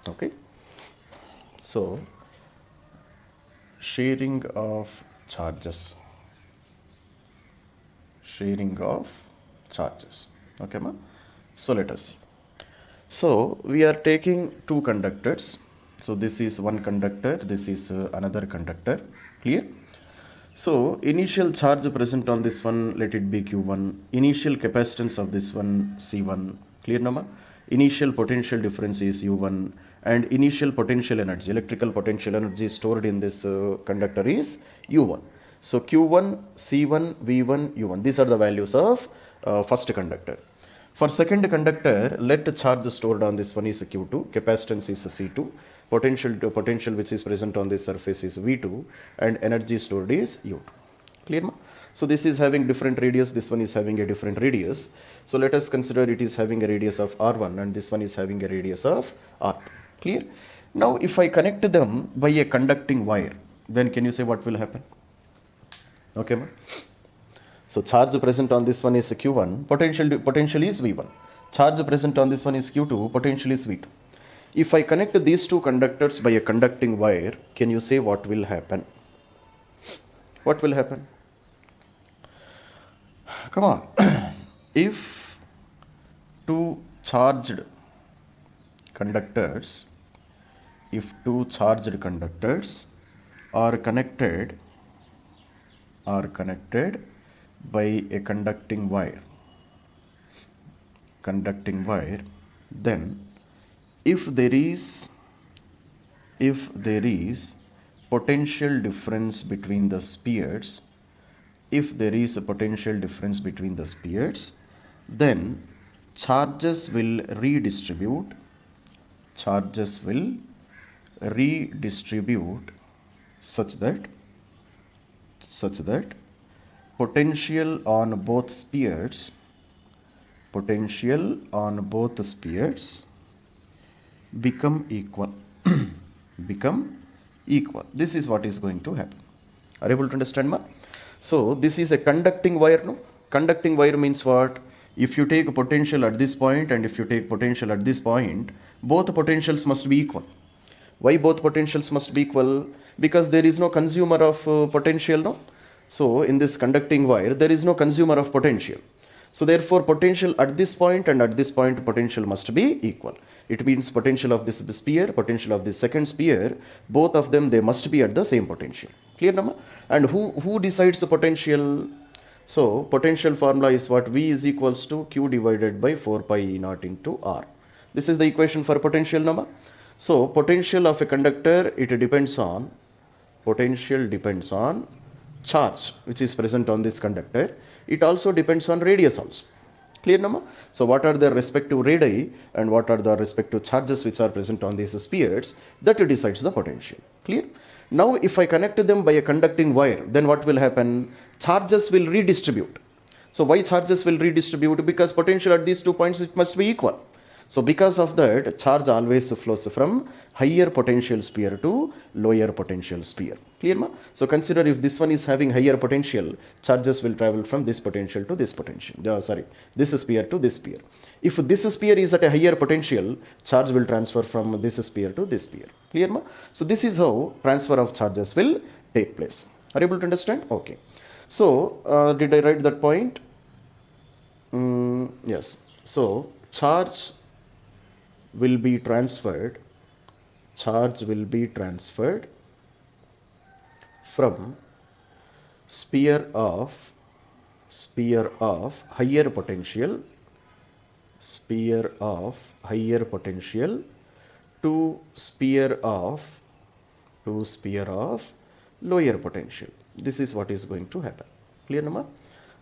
Okay, so sharing of charges, sharing of charges. Okay, ma. So let us see. So we are taking two conductors. So this is one conductor, this is another conductor. Clear? So initial charge present on this one, let it be Q1. Initial capacitance of this one, C1. Clear, Nama? Initial potential difference is U1. And initial potential energy, electrical potential energy stored in this conductor is U1. So Q1, C1, V1, U1. These are the values of first conductor. For second conductor, let charge stored on this one is Q2, capacitance is C2, potential which is present on this surface is V2, and energy stored is U2. Clear? Ma? So this is having different radius, this one is having a different radius. So let us consider it is having a radius of R1 and this one is having a radius of R2. Clear? Now if I connect them by a conducting wire, then can you say what will happen? Okay, ma? So charge present on this one is Q1, potential is V1. Charge present on this one is Q2, potential is V2. If I connect these two conductors by a conducting wire, can you say what will happen? What will happen? Come on. If two charged conductors, are connected by a conducting wire, then if there is potential difference between the spheres, then charges will redistribute such that potential on both spheres become equal. This is what is going to happen. Are you able to understand, ma? So this is a conducting wire, no? Conducting wire means what? If you take potential at this point and if you take potential at this point, both potentials must be equal. Why both potentials must be equal? Because there is no consumer of potential, no? So in this conducting wire, there is no consumer of potential. So therefore, potential at this point and at this point, potential must be equal. It means potential of this sphere, potential of this second sphere, both of them, they must be at the same potential. Clear, Nama? And who decides the potential? So potential formula is what? V is equals to Q divided by 4 pi E naught into R. This is the equation for potential, Nama. So potential of a conductor, it depends on charge which is present on this conductor. It also depends on radius also. Clear, Nama? So what are the respective radii and what are the respective charges which are present on these spheres, that decides the potential. Clear? Now if I connect them by a conducting wire, then what will happen? Charges will redistribute. So why charges will redistribute? Because potential at these 2 points, it must be equal. So because of that, charge always flows from higher potential sphere to lower potential sphere. Clear, ma? So consider if this one is having higher potential, charges will travel from this potential to this potential. This sphere to this sphere. If this sphere is at a higher potential, charge will transfer from this sphere to this sphere. Clear, ma? So this is how transfer of charges will take place. Are you able to understand? Okay. So did I write that point? Yes. So charge will be transferred from sphere of higher potential to sphere of lower potential. This is what is going to happen. Clear, Nama?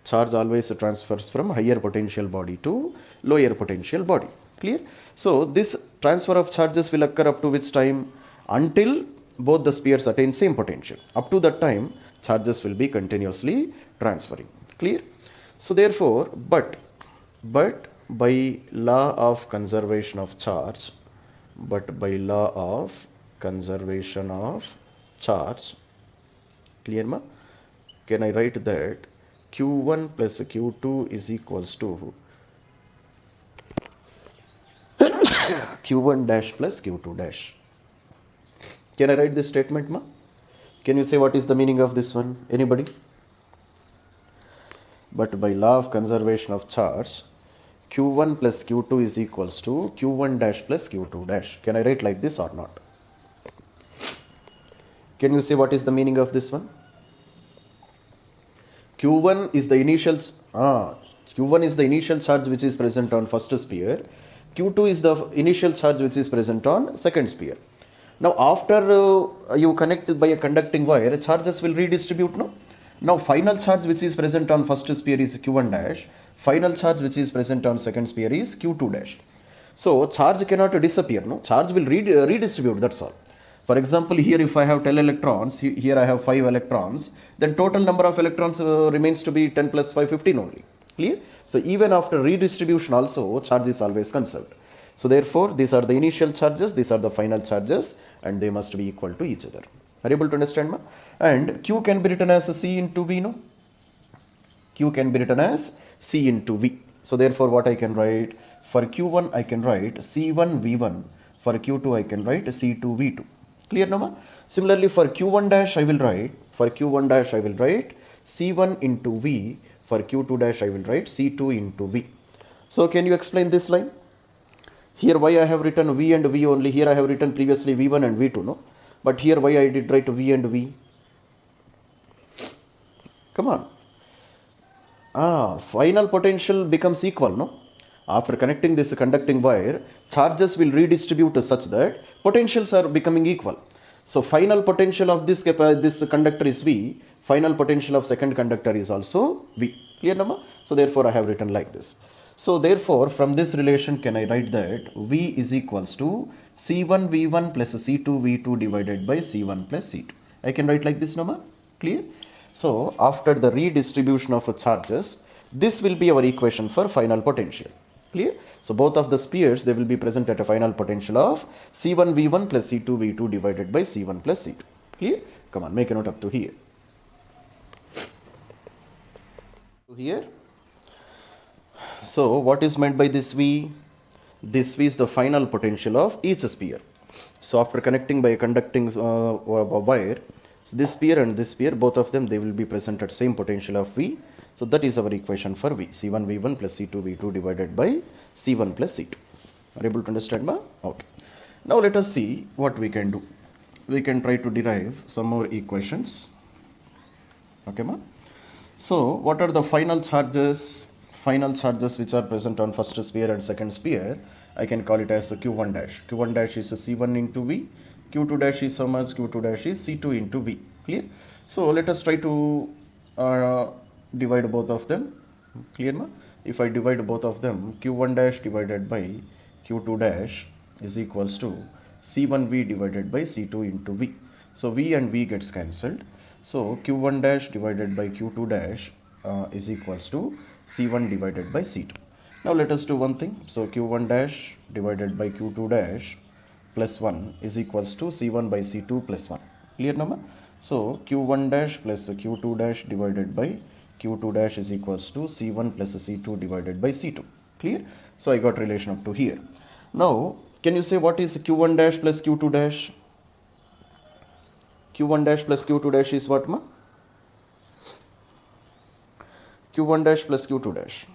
Charge always transfers from higher potential body to lower potential body. Clear? So this transfer of charges will occur up to which time? Until both the spheres attain same potential. Up to that time, charges will be continuously transferring. Clear? So therefore, but by law of conservation of charge, clear, ma? Can I write that Q1 plus Q2 is equals to q1 dash plus q2 dash. Can I write this statement, ma? Can you say what is the meaning of this one? Anybody? But by law of conservation of charge, q1 plus q2 is equals to q1 dash plus q2 dash. Can I write like this or not? Can you say what is the meaning of this one? Q1 is the initial Q1 is the initial charge which is present on first sphere. Q2 is the initial charge which is present on second sphere. Now after you connect by a conducting wire, charges will redistribute, no? Now final charge which is present on first sphere is q1 dash. Final charge which is present on second sphere is q2 dash. So charge cannot disappear, no? Charge will redistribute, that's all. For example, here if I have 10 electrons, here I have 5 electrons, then total number of electrons remains to be 10 plus 5, 15 only. Clear? So even after redistribution also, charge is always conserved. So therefore, these are the initial charges, these are the final charges, and they must be equal to each other. Are you able to understand, ma? And Q can be written as C into V, no? Q can be written as C into V. So therefore, what I can write? For Q1, I can write C1 V1. For Q2, I can write C2 V2. Clear, no, ma? Similarly, for Q1 dash, I will write C1 into V. For Q2 dash, I will write C2 into V. So can you explain this line? Here why I have written V and V only. Here I have written previously V1 and V2, no? But here why I did write V and V? Come on. Final potential becomes equal, no? After connecting this conducting wire, charges will redistribute such that potentials are becoming equal. So final potential of this conductor is V. Final potential of second conductor is also V. Clear, no? So therefore I have written like this. So therefore, from this relation, can I write that V is equals to C1 V1 plus C2 V2 divided by C1 plus C2. I can write like this, no, ma? Clear? So after the redistribution of charges, this will be our equation for final potential. Clear? So both of the spheres, they will be present at a final potential of C1 V1 plus C2 V2 divided by C1 plus C2. Clear? Come on, make a note up to here. So what is meant by this V? This V is the final potential of each sphere. So after connecting by a conducting wire, so this sphere and this sphere, both of them, they will be present at same potential of V. So that is our equation for V. C1 V1 plus C2 V2 divided by C1 plus C2. Are you able to understand, ma? Okay. Now let us see what we can do. We can try to derive some more equations. Okay, ma? So what are the final charges? Final charges which are present on first sphere and second sphere, I can call it as a Q1 dash. Q1 dash is a C1 into V. Q2 dash is how much? Q2 dash is C2 into V. Clear? So let us try to divide both of them. Clear, ma? If I divide both of them, Q1 dash divided by Q2 dash is equals to C1V divided by C2 into V. So V and V gets cancelled. So Q1 dash divided by Q2 dash is equals to C1 divided by C2. Now let us do one thing. So Q1 dash divided by Q2 dash plus 1 is equals to C1 by C2 plus 1. Clear, number? So Q1 dash plus Q2 dash divided by Q2 dash is equals to C1 plus C2 divided by C2. Clear? So I got relation up to here. Now can you say what is Q1 dash plus Q2 dash? Q1 dash plus Q2 dash is what, ma? Q1 dash plus Q2 dash.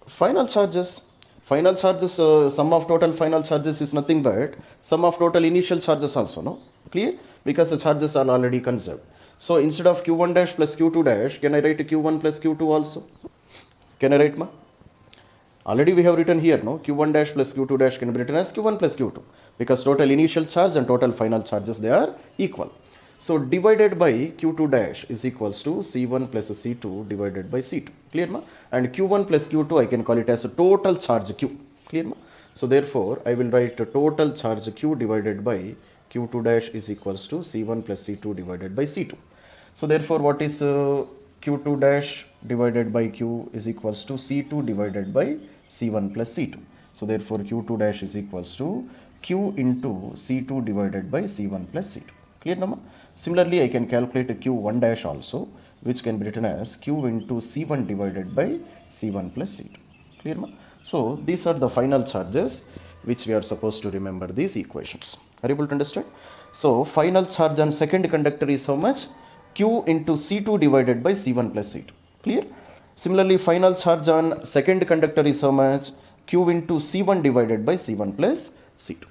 Final charges, sum of total final charges is nothing but sum of total initial charges also, no? Clear? Because the charges are already conserved. So instead of Q1 dash plus Q2 dash, can I write Q1 plus Q2 also? Can I write, ma? Already we have written here, no? Q1 dash plus Q2 dash can be written as Q1 plus Q2 because total initial charge and total final charges, they are equal. So divided by Q2 dash is equals to C1 plus C2 divided by C2. Clear, ma? And Q1 plus Q2, I can call it as a total charge Q. Clear, ma? So therefore, I will write total charge Q divided by Q2 dash is equals to C1 plus C2 divided by C2. So therefore, what is Q2 dash divided by Q is equals to C2 divided by C1 plus C2. So therefore, Q2 dash is equals to Q into C2 divided by C1 plus C2. Clear, no? Similarly, I can calculate Q1 dash also, which can be written as Q into C1 divided by C1 plus C2. Clear, ma? So these are the final charges which we are supposed to remember these equations. Are you able to understand? So final charge on second conductor is how much? Q into C2 divided by C1 plus C2. Clear? Similarly, final charge on second conductor is how much? Q into C1 divided by C1 plus C2.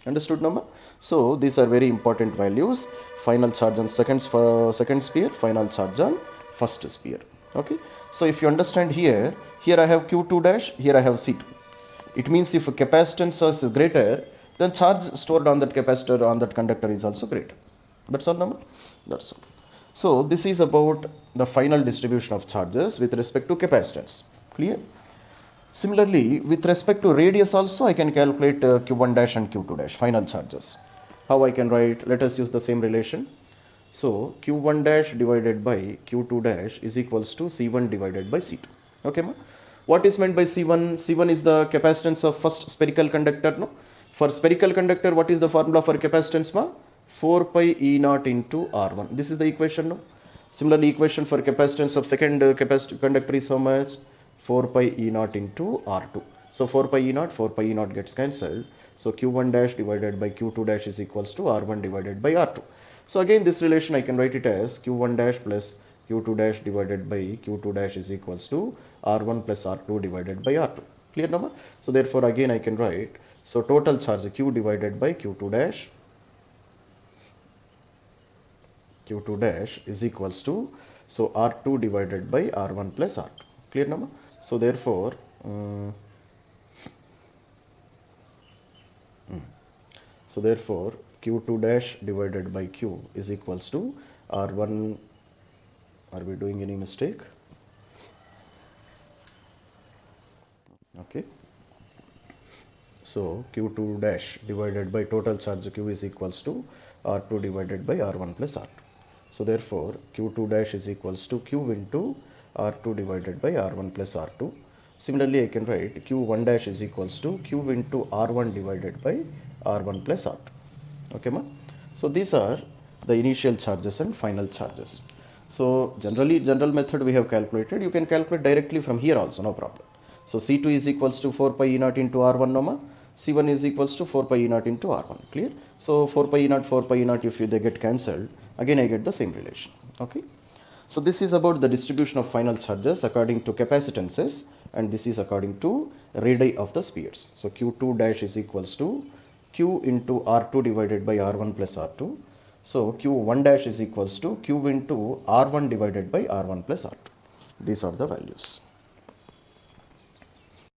Understood, Nama? So these are very important values. Final charge on second sphere, final charge on first sphere. Okay. So if you understand here I have Q2 dash, here I have C2. It means if a capacitance is greater, then charge stored on that capacitor, on that conductor is also greater. That's all, Nama? That's all. So this is about the final distribution of charges with respect to capacitance. Clear? Similarly, with respect to radius also, I can calculate Q1 dash and Q2 dash, final charges. How I can write? Let us use the same relation. So, Q1 dash divided by Q2 dash is equals to C1 divided by C2. Okay, ma? What is meant by C1? C1 is the capacitance of first spherical conductor, no? For spherical conductor, what is the formula for capacitance, ma? 4 pi E naught into R1. This is the equation, no? Similarly, equation for capacitance of second conductor is how much? 4 pi E naught into R2. So 4 pi E naught gets cancelled. So Q1 dash divided by Q2 dash is equals to R1 divided by R2. So again this relation I can write it as Q1 dash plus Q2 dash divided by Q2 dash is equals to R1 plus R2 divided by R2. Clear, Nama? So therefore again I can write, so total charge Q divided by Q2 dash is equals to, so R2 divided by R1 plus R2. Clear, Nama? So therefore, Q2 dash divided by Q is equals to R1. Are we doing any mistake? Okay. So Q2 dash divided by total charge Q is equals to R2 divided by R1 plus R2. So therefore, Q2 dash is equals to Q into R2 divided by R1 plus R2. Similarly, I can write Q1 dash is equals to Q into R1 divided by R1 plus R2. Okay, ma? So these are the initial charges and final charges. So generally, general method we have calculated. You can calculate directly from here also, no problem. So C2 is equals to 4 pi E naught into R1, no, ma? C1 is equals to 4 pi E naught into R1. Clear? So 4 pi E naught, if they get cancelled, again I get the same relation. Okay. So this is about the distribution of final charges according to capacitances, and this is according to radii of the spheres. So Q2 dash is equals to Q into R2 divided by R1 plus R2. So Q1 dash is equals to Q into R1 divided by R1 plus R2. These are the values.